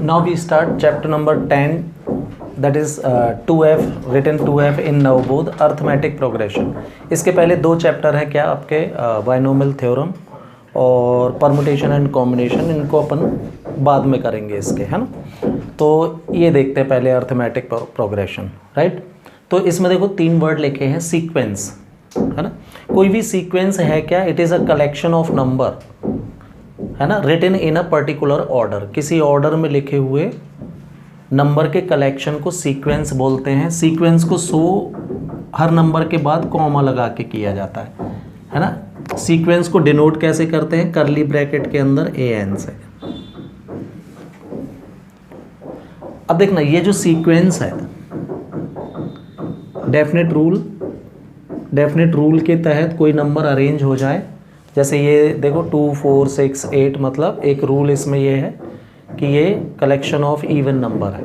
now we start chapter number 10, that is 2F, written 2F in Navbodh, arithmetic progression. इसके पहले दो chapter हैं क्या आपके, बाइनोमियल थ्योरम और परमुटेशन एंड कॉम्बिनेशन, इनको अपन बाद में करेंगे इसके, है ना। तो ये देखते हैं पहले अर्थमेटिक प्रोग्रेशन, राइट। तो इसमें देखो तीन वर्ड लिखे हैं, सीक्वेंस, है ना। कोई भी सीक्वेंस है क्या, it is a collection of number, है ना, written in a particular order, किसी ऑर्डर में लिखे हुए नंबर के कलेक्शन को सीक्वेंस बोलते हैं। सीक्वेंस को हर नंबर के बाद कॉमा लगा के किया जाता है ना। सीक्वेंस को डिनोट कैसे करते हैं, करली ब्रैकेट के अंदर AN से। अब देखना, ये जो सीक्वेंस है, डेफिनेट रूल के तहत कोई नंबर अरेंज हो जाए, जैसे ये देखो 2 4 6 8, मतलब एक रूल इसमें ये है कि ये कलेक्शन ऑफ इवन नंबर है,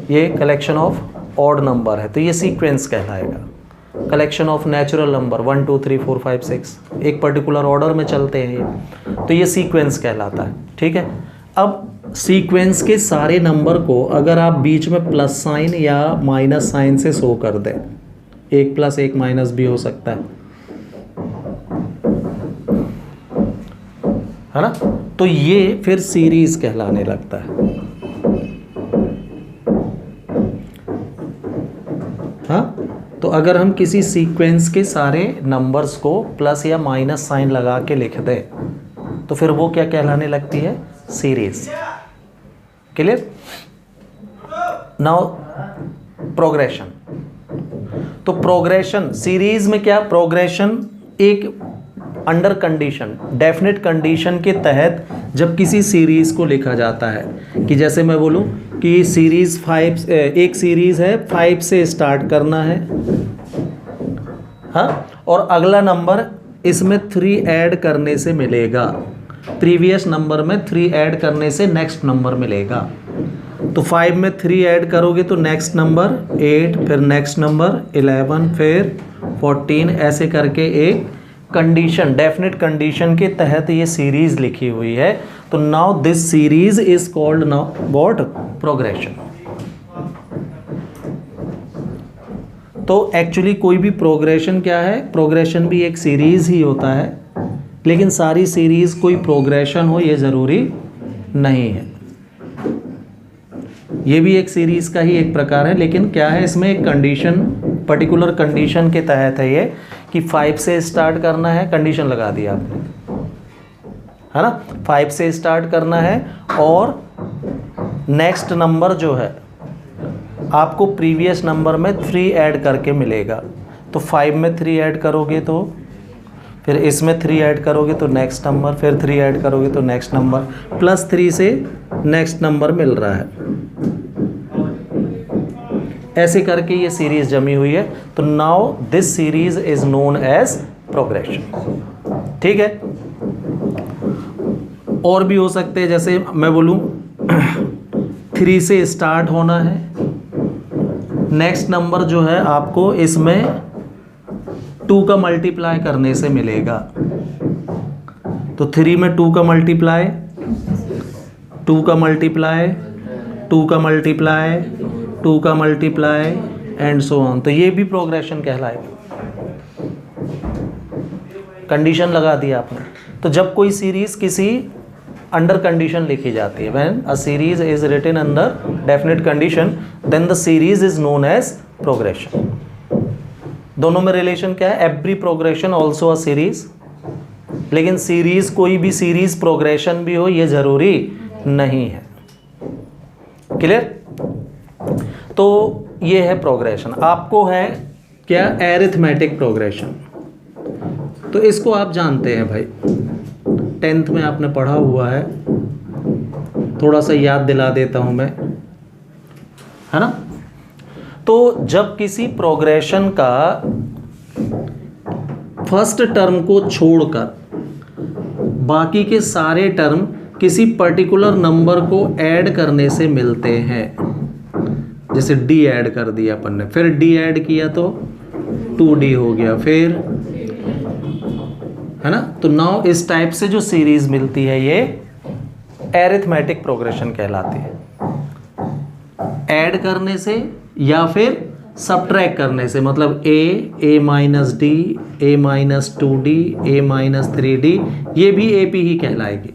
ये कलेक्शन ऑफ ऑड नंबर है, तो ये सीक्वेंस कहलाएगा। कलेक्शन ऑफ नेचुरल नंबर 1 2 3 4 5 6, एक पर्टिकुलर ऑर्डर में चलते हैं ये, तो ये सीक्वेंस कहलाता है, ठीक है। अब सीक्वेंस के सारे नंबर को अगर आप बीच में प्लस साइन या माइनस साइन से शो कर दें, एक प्लस एक माइनस भी हो सकता है ना, तो ये फिर सीरीज कहलाने लगता है। हाँ, तो अगर हम किसी सीक्वेंस के सारे नंबर्स को प्लस या माइनस साइन लगा के लिख दें, तो फिर वो क्या कहलाने लगती है, सीरीज। क्लियर। नाउ प्रोग्रेशन, तो प्रोग्रेशन सीरीज में क्या, प्रोग्रेशन एक अंडर कंडीशन, डेफिनेट कंडीशन के तहत जब किसी सीरीज को लिखा जाता है, कि जैसे मैं बोलूं कि सीरीज 5, एक सीरीज है 5 से स्टार्ट करना है, हाँ, और अगला नंबर इसमें 3 ऐड करने से मिलेगा, प्रीवियस नंबर में 3 ऐड करने से नेक्स्ट नंबर मिलेगा। तो 5 में 3 ऐड करोगे तो नेक्स्ट नंबर 8, फिर नेक्स्ट नंबर 11, फिर 14, ऐसे करके एक कंडीशन, डेफिनेट कंडीशन के तहत ये सीरीज लिखी हुई है। तो now this series is called now what, progression. तो एक्चुअली कोई भी प्रोग्रेशन क्या है, प्रोग्रेशन भी एक सीरीज ही होता है, लेकिन सारी सीरीज कोई प्रोग्रेशन हो ये ज़रूरी नहीं है। ये भी एक सीरीज का ही एक प्रकार है, लेकिन क्या है, इसमें एक कंडीशन, पर्टिकुलर कंडीशन के तहत है ये, कि 5 से स्टार्ट करना है, कंडीशन लगा दिया आपने, है ना, 5 से स्टार्ट करना है, और नेक्स्ट नंबर जो है आपको प्रीवियस नंबर में 3 ऐड करके मिलेगा। तो 5 में 3 ऐड करोगे तो फिर इसमें 3 ऐड करोगे तो नेक्स्ट नंबर, फिर 3 ऐड करोगे तो नेक्स्ट नंबर, प्लस 3 से नेक्स्ट नंबर मिल रहा है, ऐसे करके ये सीरीज जमी हुई है। तो now this series is known as progression, ठीक है। और भी हो सकते हैं, जैसे मैं बोलूं 3 से स्टार्ट होना है, नेक्स्ट नंबर जो है आपको इसमें 2 का मल्टीप्लाई करने से मिलेगा। तो 3 में 2 का मल्टीप्लाई, 2 का मल्टीप्लाई, 2 का मल्टीप्लाई, 2 का मल्टीप्लाई एंड सो ऑन, तो ये भी प्रोग्रेशन कहलाएगा। कंडीशन लगा दिया आपने। तो जब कोई सीरीज किसी अंडर कंडीशन लिखी जाती है, when a series is written under definite condition, then the series is known as progression. दोनों में रिलेशन क्या है, every progression also a series, लेकिन सीरीज कोई भी सीरीज प्रोग्रेशन भी हो ये जरूरी नहीं है। क्लियर। तो ये है प्रोग्रेशन। आपको है क्या, एरिथमेटिक प्रोग्रेशन। तो इसको आप जानते हैं भाई, 10th में आपने पढ़ा हुआ है, थोड़ा सा याद दिला देता हूं मैं, है ना। तो जब किसी प्रोग्रेशन का फर्स्ट टर्म को छोड़कर बाकी के सारे टर्म किसी पर्टिकुलर नंबर को ऐड करने से मिलते हैं, जैसे D ऐड कर दिया अपन ने, फिर D ऐड किया तो 2D हो गया, फिर, है ना। तो नाउ इस टाइप से जो सीरीज मिलती है ये एरिथमेटिक प्रोग्रेशन कहलाती है। ऐड करने से या फिर सब्ट्रैक्ट करने से, मतलब ए माइनस डी, ए माइनस 2d, ए माइनस 3d, ये भी AP ही कहलाएगी।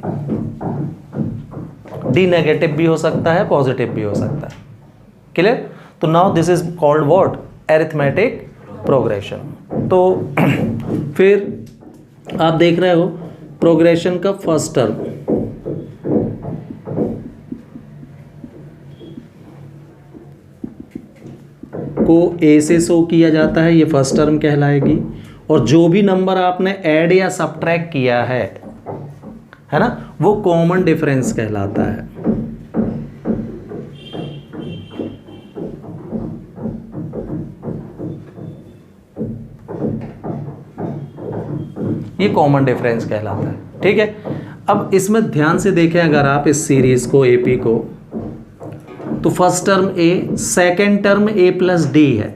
डी नेगेटिव भी हो सकता है, पॉजिटिव भी हो सकता है। क्लियर? तो now this is called what? Arithmetic progression. तो फिर आप देख रहे हो प्रोग्रेशन का फर्स्ट टर्म, को A से शो किया जाता है, ये फर्स्ट टर्म कहलाएगी। और जो भी नंबर आपने ऐड या सब्ट्रैक्ट किया है ना, वो कॉमन डिफरेंस कहलाता है। ये कॉमन डिफरेंस कहलाता है। ठीक है, अब इसमें ध्यान से देखें अगर आप इस सीरीज को, AP को, तो first term A, second term A plus D है,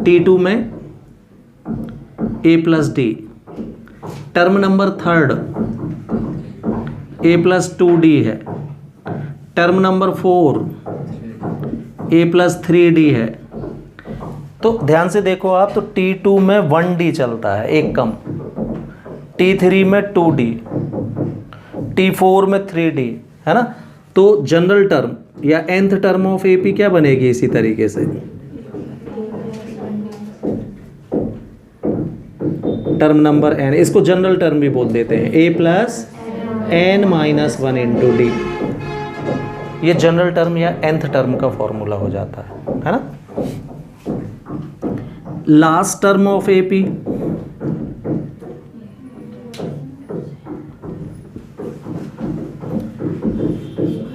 T2 में A plus D, term number third A plus 2D है, term number 4 A plus 3D है। तो ध्यान से देखो आप, तो T2 में 1D चलता है, एक कम, T3 में 2D, T4 में 3D, है ना। तो जनरल टर्म या nth टर्म ऑफ AP क्या बनेगी इसी तरीके से, टर्म नंबर n, इसको जनरल टर्म भी बोल देते हैं, A plus n minus 1 into D. ये जनरल टर्म या nth टर्म का फॉर्मूला हो जाता है ना। Last term of AP,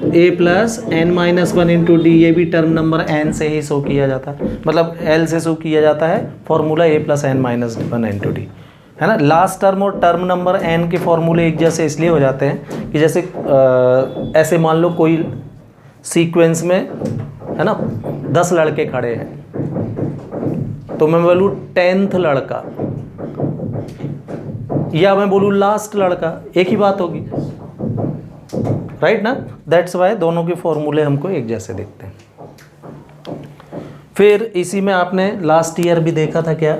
A plus n minus 1 into D, ये भी टर्म नंबर n से ही शो किया जाता है, मतलब L से शो किया जाता है formula A plus n minus 1 into D, है ना। लास्ट टर्म और टर्म नंबर n के फॉर्मूले एक जैसे इसलिए हो जाते हैं कि जैसे ऐसे मान लो कोई सीक्वेंस में, है ना, 10 लड़के खड़े हैं, तो मैं बोलूँ 10th लड़का या मैं बोलूँ लास्ट लड़का, एक ही बात होगी, राइट ना। दैट्स वाई दोनों के फॉर्मूले हमको एक जैसे दिखते हैं। फिर इसी में आपने लास्ट ईयर भी देखा था क्या,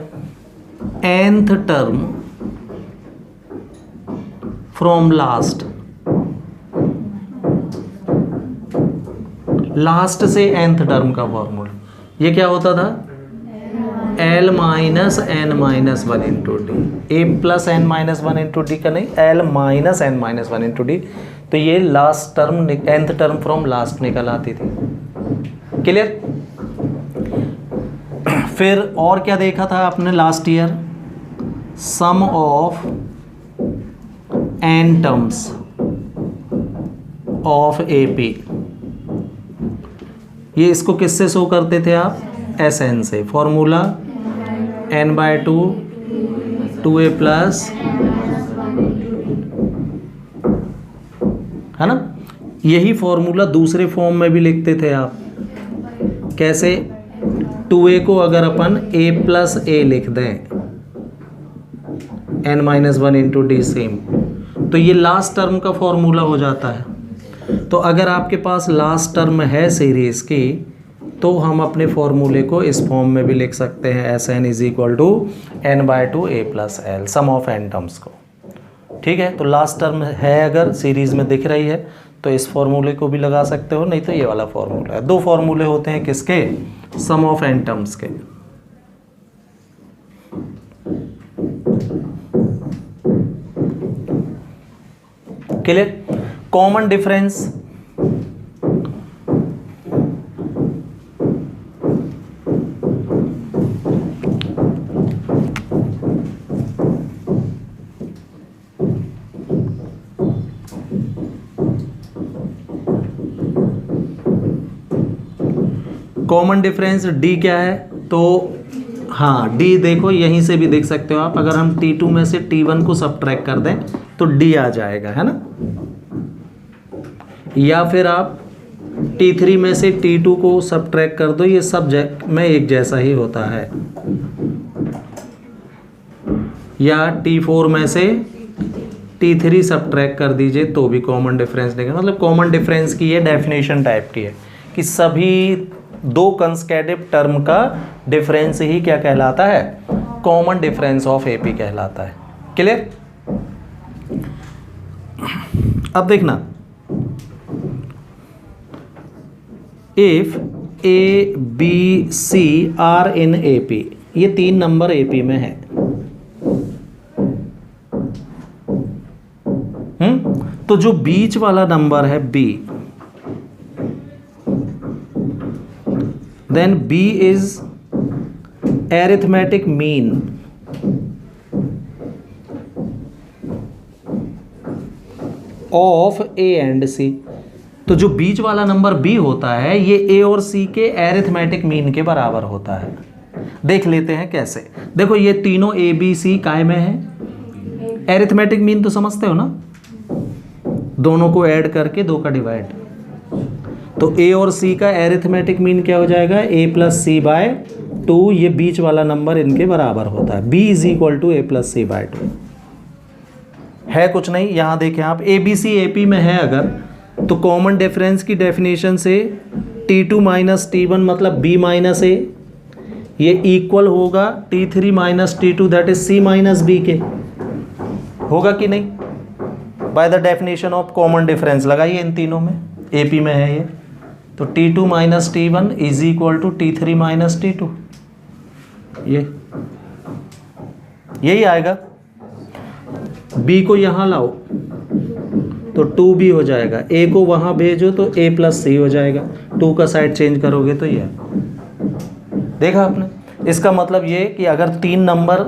nth term from last, last से nth टर्म का फॉर्मूला ये क्या होता था, L minus n minus 1 into D, A plus n minus 1 into D का नहीं, L minus n minus 1 into D. तो ये last term, nth term from last निकल आती थी। क्लियर? फिर और क्या देखा था आपने last year, sum of n terms of AP, ये इसको किससे शो करते थे आप, Sn से, फॉर्मूला n/2 2a प्लस, है ना। यही फॉर्मूला दूसरे फॉर्म में भी लिखते थे आप, कैसे, 2a को अगर अपन a प्लस a लिख दें, n minus 1 into D same, तो ये लास्ट टर्म का फॉर्मूला हो जाता है। तो अगर आपके पास लास्ट टर्म है सीरीज की, तो हम अपने फॉर्मूले को इस फॉर्म में भी लिख सकते हैं, Sn is equal to n/2 a plus l, sum of n terms को। ठीक है, तो लास्ट टर्म है अगर सीरीज में दिख रही है तो इस फॉर्मूले को भी लगा सकते हो, नहीं तो ये वाला फॉर्मूला है। दो फॉर्मूले होते हैं किसके, सम ऑफ n टर्म्स के। Clear? Common difference, common difference D क्या है, तो हाँ D देखो यहीं से भी देख सकते हो आप, अगर हम T2 में से T1 को सब्ट्रैक्ट कर दें तो D आ जाएगा, है ना। या फिर आप T3 में से T2 को सब्ट्रैक्ट कर दो, ये सब में एक जैसा ही होता है। या T4 में से T3 सब्ट्रैक्ट कर दीजिए तो भी कॉमन डिफरेंस निकले। मतलब कॉमन डिफरेंस की ये डेफिनेशन टाइप की है कि सभी दो कंसेक्यूटिव टर्म का डिफरेंस ही क्या कहलाता है, कॉमन डिफरेंस ऑफ एपी कहलाता है। क्लियर? अब देखना, if A B C are in AP, ये 3 नंबर एपी में है। तो जो बीच वाला नंबर है B, then B is arithmetic mean of A and C. तो जो बीच वाला नंबर बी होता है ये ए और सी के एरिथमेटिक मीन के बराबर होता है। देख लेते हैं कैसे। देखो ये तीनों ए बी सी काय में है, एरिथमेटिक मीन तो समझते हो ना, दोनों को ऐड करके 2 का डिवाइड। तो ए और सी का एरिथमेटिक मीन क्या हो जाएगा, ए प्लस सी बाय 2। ये बीच वाला नंबर इनके बराबर होता है। B is equal to A plus C by 2। है कुछ नहीं। यहां देखें आप, ए बी सी ए पी में है अगर, तो कॉमन डिफरेंस की डेफिनेशन से T2 माइनस T1 मतलब B माइनस ए, ये इक्वल होगा T3 minus T2 that is C minus B के। होगा कि नहीं? By the definition of common difference लगाइए इन तीनों में, AP में है ये, तो T2 minus T1 is equal to T3 minus T2। यही आएगा। B को यहाँ लाओ तो 2B हो जाएगा, A को वहाँ भेजो तो A प्लस C हो जाएगा, 2 का साइड चेंज करोगे तो ये। देखा आपने? इसका मतलब ये कि अगर 3 नंबर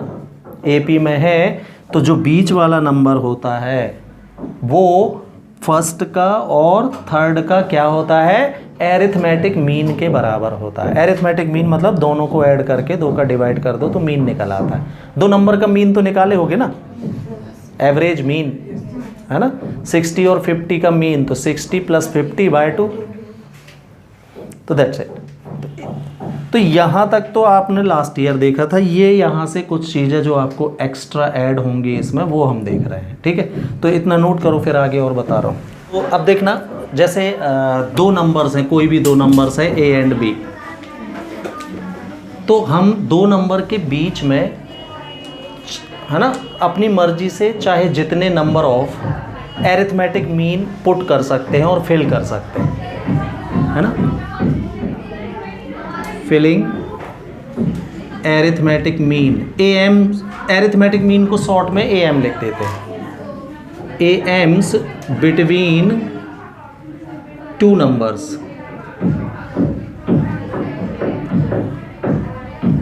AP में है तो जो बीच वाला नंबर होता है वो फर्स्ट का और थर्ड का क्या होता है, एरिथमेटिक मीन के बराबर होता है। एरिथमेटिक मीन मतलब दोनों को ऐड करके 2 का डिवाइड कर दो तो मीन निकल आता है। 2 नंबर का मीन तो निकाले होगे ना, एवरेज मीन है ना। 60 और 50 का मीन तो 60 प्लस 50 बाय 2, तो दैट्स इट। तो यहाँ तक तो आपने लास्ट ईयर देखा था। ये यहाँ से कुछ चीज़ें जो आपको एक्स्ट्रा ऐड होंगी इसमें वो हम देख रहे हैं, ठीक है। तो इतना नोट करो, फिर आगे और बता रहा हूँ। तो अब देखना, जैसे 2 नंबर्स हैं, कोई भी 2 नंबर्स है ए एंड बी, तो हम 2 नंबर के बीच में है ना अपनी मर्जी से चाहे जितने number of arithmetic mean put कर सकते हैं और फिल कर सकते हैं, है ना। Filling arithmetic mean, AM arithmetic mean को शॉर्ट में AM लिख देते हैं। AMs between 2 numbers.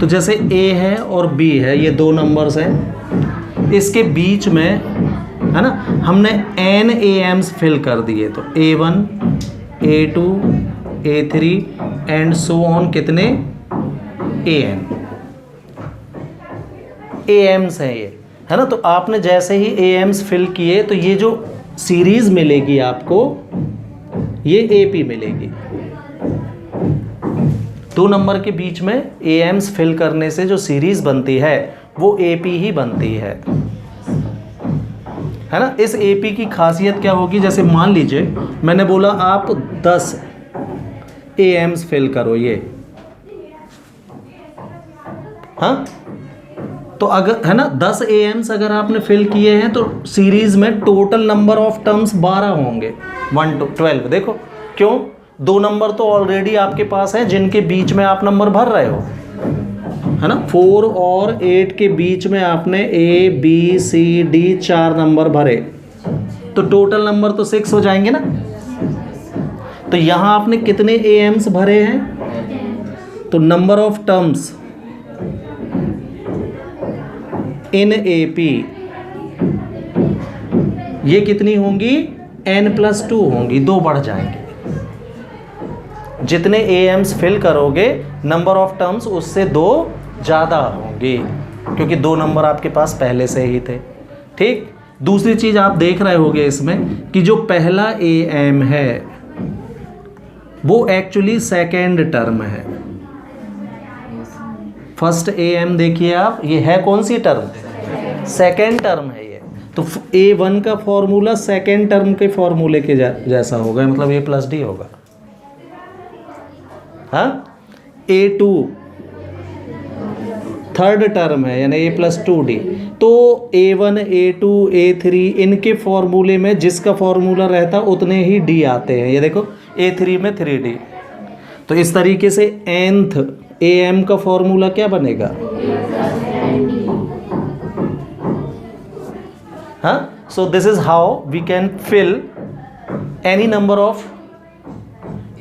तो जैसे A है और B है, ये 2 नंबर्स हैं, इसके बीच में है ना हमने n AMs फिल कर दिए, तो A1 A2 A3 and so on, कितने AN AMs हैं ये, है ना। तो आपने जैसे ही AMs फिल किए तो ये जो सीरीज मिलेगी आपको ये AP मिलेगी। 2 नंबर के बीच में AMs फिल करने से जो सीरीज बनती है वो AP ही बनती है ना। इस AP की खासियत क्या होगी, जैसे मान लीजिए मैंने बोला आप 10 AMs फिल करो ये, हाँ, तो अगर है ना 10 AMs अगर आपने फिल किए हैं तो सीरीज में टोटल नंबर ऑफ टर्म्स 12 होंगे, 1 to 12। देखो क्यों, 2 नंबर तो ऑलरेडी आपके पास हैं जिनके बीच में आप नंबर भर रहे हो, है ना। 4 और 8 के बीच में आपने A B C D 4 number भरे, तो टोटल नंबर तो 6 हो जाएंगे ना। तो यहाँ आपने कितने AMs भरे हैं, तो number of terms in AP ये कितनी होंगी, n+2 होंगी, 2 बढ़ जाएंगे। जितने AMs फिल करोगे नंबर ऑफ टर्म्स उससे 2 ज़्यादा होंगे, क्योंकि 2 नंबर आपके पास पहले से ही थे, ठीक। दूसरी चीज़ आप देख रहे होगे इसमें कि जो पहला AM है वो एक्चुअली सेकेंड टर्म है। फर्स्ट AM देखिए आप, ये है कौन सी टर्म, सेकेंड टर्म है ये। तो A1 का फॉर्मूला सेकेंड टर्म के फॉर्मूले के जैसा होगा, मतलब A प्लस डी होगा। हाँ, A2 थर्ड टर्म है यानी A प्लस 2D। तो A1, A2, A3 इनके फॉर्मूले में जिसका फॉर्मूला रहता उतने ही D आते हैं। ये देखो A3 में 3D। तो इस तरीके से nth AM का फॉर्मूला क्या बनेगा? हाँ, so this is how we can fill any number of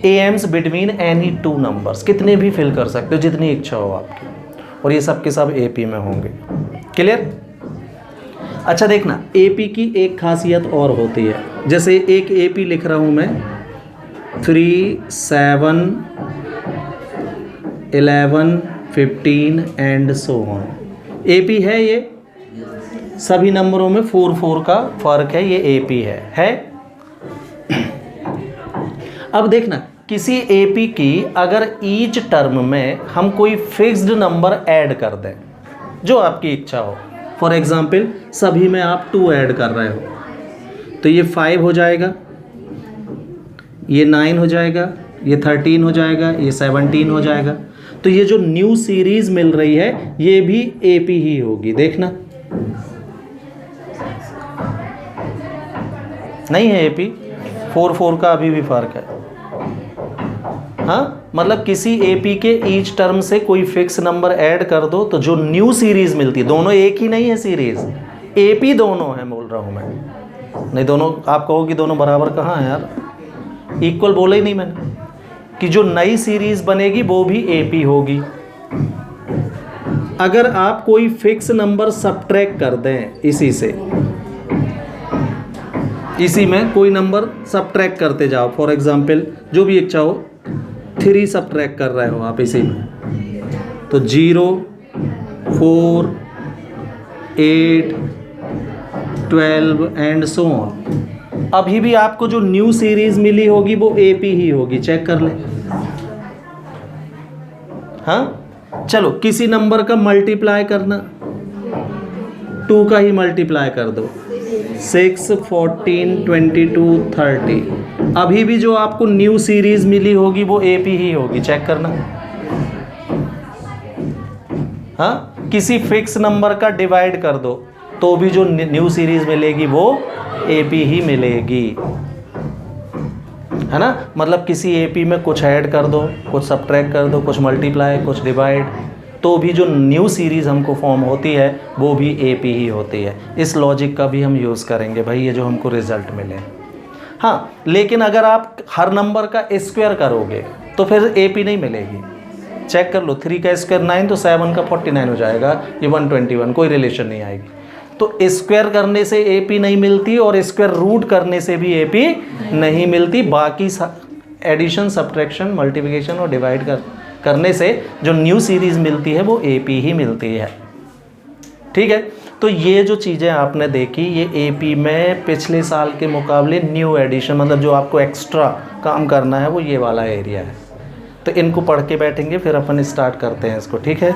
AMs between any two numbers. कितने भी फिल कर सकते हो, जितनी इच्छा हो आपकी, और ये सब के सब AP में होंगे। क्लियर? अच्छा देखना, AP की एक खासियत और होती है। जैसे एक AP लिख रहा हूँ मैं 3, 7, 11, 15 एंड सो ऑन। AP है ये, सभी नंबरों में 4 का फर्क है, ये AP है? अब देखना, किसी AP की अगर ईच टर्म में हम कोई फिक्स्ड नंबर ऐड कर दें, जो आपकी इच्छा हो, फॉर एग्जाम्पल सभी में आप 2 ऐड कर रहे हो, तो ये 5 हो जाएगा, ये 9 हो जाएगा, ये 13 हो जाएगा, ये 17 हो जाएगा। तो ये जो न्यू सीरीज मिल रही है ये भी AP ही होगी। देखना, नहीं है AP, 4 का अभी भी फर्क है। हाँ, मतलब किसी AP के ईच टर्म से कोई फिक्स नंबर ऐड कर दो तो जो न्यू सीरीज मिलती है, दोनों एक ही नहीं है सीरीज, AP दोनों है बोल रहा हूँ मैं। नहीं, दोनों आप कहो कि दोनों बराबर कहाँ है यार, इक्वल बोला ही नहीं मैंने, कि जो नई सीरीज बनेगी वो भी AP होगी। अगर आप कोई फिक्स नंबर सब्ट्रैक्ट कर दें इसी में कोई नंबर सब्ट्रैक्ट करते जाओ, फॉर एग्जांपल जो भी इच्छा हो, 3 सब्ट्रैक्ट कर रहे हो आप इसी में, तो 0, 4, 8, 12 एंड सो ऑन। अभी भी आपको जो न्यू सीरीज मिली होगी वो AP ही होगी, चेक कर ले। हाँ, चलो किसी नंबर का मल्टीप्लाई करना, 2 का ही मल्टीप्लाई कर दो, 6, 14, 22, 30। अभी भी जो आपको न्यू सीरीज मिली होगी वो AP ही होगी, चेक करना। हाँ, किसी फिक्स नंबर का डिवाइड कर दो तो भी जो न्यू सीरीज मिलेगी वो AP ही मिलेगी, है ना। मतलब किसी AP में कुछ ऐड कर दो, कुछ सब्ट्रैक्ट कर दो, कुछ मल्टीप्लाई, कुछ डिवाइड, तो भी जो न्यू सीरीज़ हमको फॉर्म होती है वो भी AP ही होती है। इस लॉजिक का भी हम यूज़ करेंगे भाई, ये जो हमको रिजल्ट मिले। हाँ, लेकिन अगर आप हर नंबर का स्क्वायर करोगे तो फिर AP नहीं मिलेगी। चेक कर लो, 3 का स्क्वायर 9, तो 7 का 49 हो जाएगा, ये 121, कोई रिलेशन नहीं आएगी। तो स्क्वायर करने से AP नहीं मिलती और स्क्वायर रूट करने से भी AP नहीं मिलती। बाकी एडिशन, सब्ट्रैक्शन, मल्टीप्लिकेशन और डिवाइड करने से जो न्यू सीरीज़ मिलती है वो AP ही मिलती है। ठीक है, तो ये जो चीज़ें आपने देखी ये AP में पिछले साल के मुकाबले न्यू एडिशन, मतलब जो आपको एक्स्ट्रा काम करना है वो ये वाला एरिया है। तो इनको पढ़ के बैठेंगे, फिर अपन स्टार्ट करते हैं इसको। ठीक है।